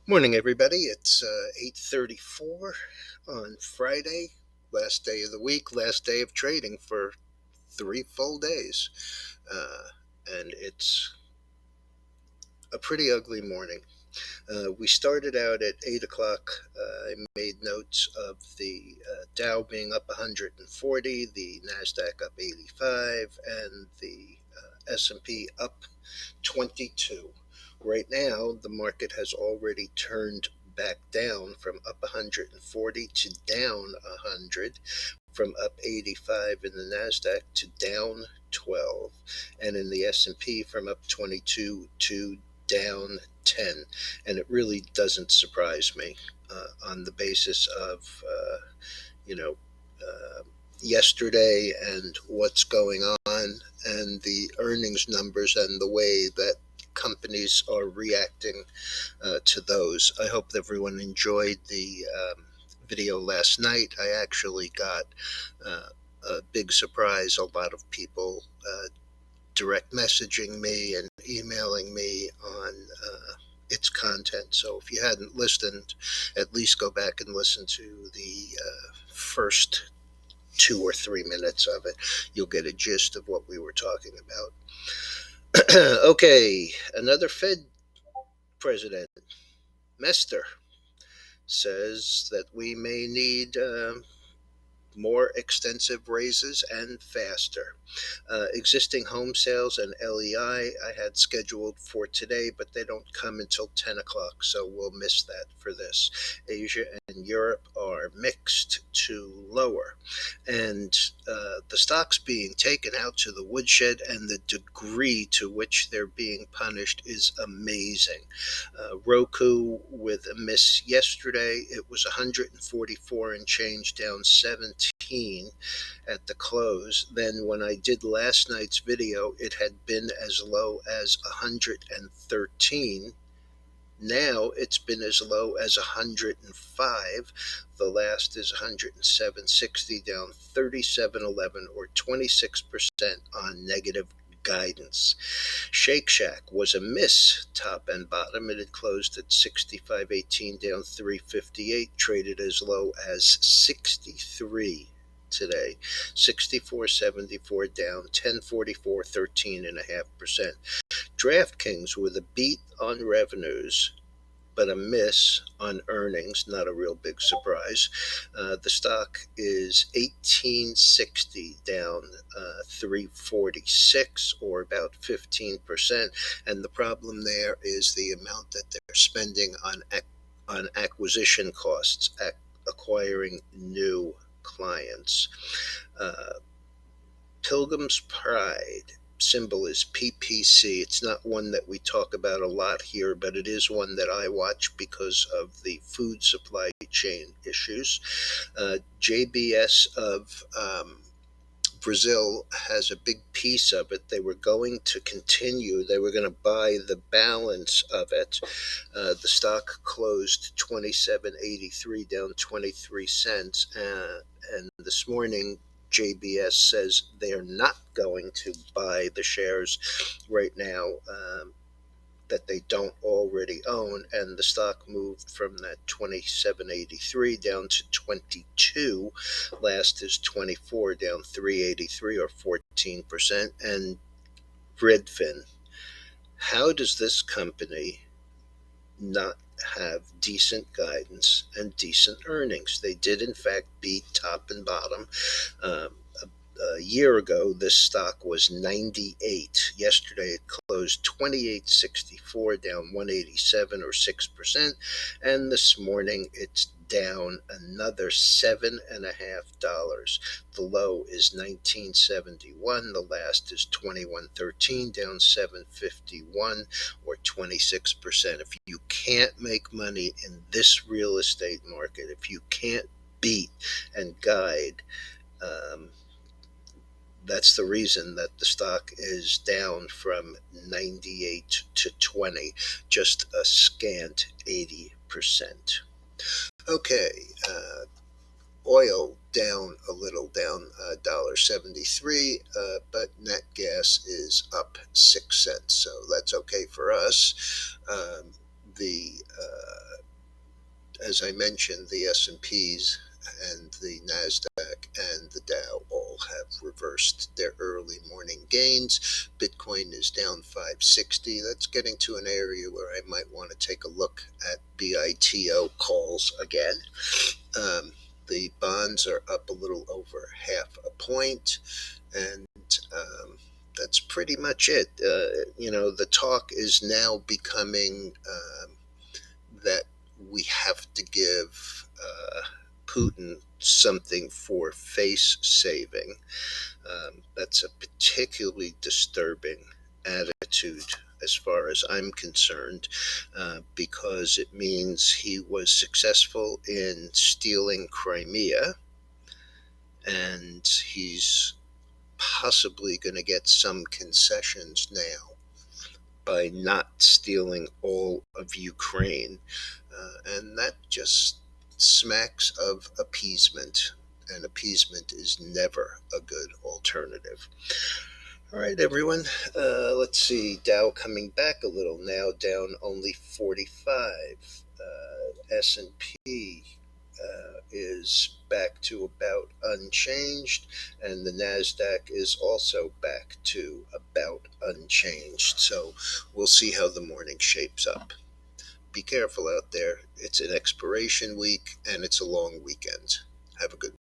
Morning, everybody. It's 8:34 on Friday, last day of the week, last day of trading for 3 full days, and it's a pretty ugly morning. We started out at 8 o'clock. I made notes of the Dow being up 140, the Nasdaq up 85, and the S&P up 22. Right now, the market has already turned back down from up 140 to down 100, from up 85 in the Nasdaq to down 12, and in the S&P from up 22 to down 10. And it really doesn't surprise me on the basis of you know yesterday and what's going on, and the earnings numbers and the way that companies are reacting to those. I hope everyone enjoyed the video last night. I actually got uh, a big surprise. A lot of people direct messaging me and emailing me on its content. So if you hadn't listened, at least go back and listen to the first 2 or 3 minutes of it. You'll get a gist of what we were talking about. Okay, another Fed president, Mester, says that we may need more extensive raises and faster. Existing home sales and LEI I had scheduled for today, but they don't come until 10 o'clock, so we'll miss that for this. Asia and Europe are mixed to lower. And the stocks being taken out to the woodshed and the degree to which they're being punished is amazing. ROKU with a miss yesterday. It was 144 and change, down 17 at the close. Then when I did last night's video, it had been as low as 113. Now it's been as low as 105. The last is 107.60, down 37.11, or 26% on negative guidance. SHAK was a miss, top and bottom. It had closed at 65.18, down 358, traded as low as 63 today. 64.74, down 10.44, 13.5%. DraftKings with a beat on revenues, but a miss on earnings. Not a real big surprise. The stock is 1860, down 346, or about 15%. And the problem there is the amount that they're spending on acquisition costs, acquiring new clients. Pilgrim's Pride symbol is PPC. It's not one that we talk about a lot here, but it is one that I watch because of the food supply chain issues. JBS of Brazil has a big piece of it. They were going to continue. They were going to buy the balance of it. The stock closed 27.83, down 23 cents. And this morning, JBS says they are not going to buy the shares right now that they don't already own, and the stock moved from that 27.83 down to 22. Last is 24, down 383, or 14%. And Redfin, how does this company not have decent guidance and decent earnings? They did in fact beat top and bottom. A year ago, this stock was 98. Yesterday, it closed 28.64, down 187, or 6%. And this morning, it's down another $7.50. The low is 1971. The last is 2113, down 751, or 26%. If you can't make money in this real estate market, if you can't beat and guide, that's the reason that the stock is down from 98 to 20, just a scant 80%. Okay, oil down a little, down $1.73, but net gas is up 6 cents, so that's okay for us. The as I mentioned, the S&Ps and the NASDAQ and the Dow all have reversed their early morning gains. Bitcoin is down 560. That's getting to an area where I might want to take a look at BITO calls again. The bonds are up a little over half a point, and that's pretty much it. The talk is now becoming that we have to give Putin something for face saving. That's a particularly disturbing attitude as far as I'm concerned, because it means he was successful in stealing Crimea, and he's possibly going to get some concessions now by not stealing all of Ukraine. And that just smacks of appeasement, and appeasement is never a good alternative. All right, everyone. Let's see. Dow coming back a little now, down only 45. S&P is back to about unchanged, and the NASDAQ is also back to about unchanged. So we'll see how the morning shapes up. Be careful out there. It's an expiration week, and it's a long weekend. Have a good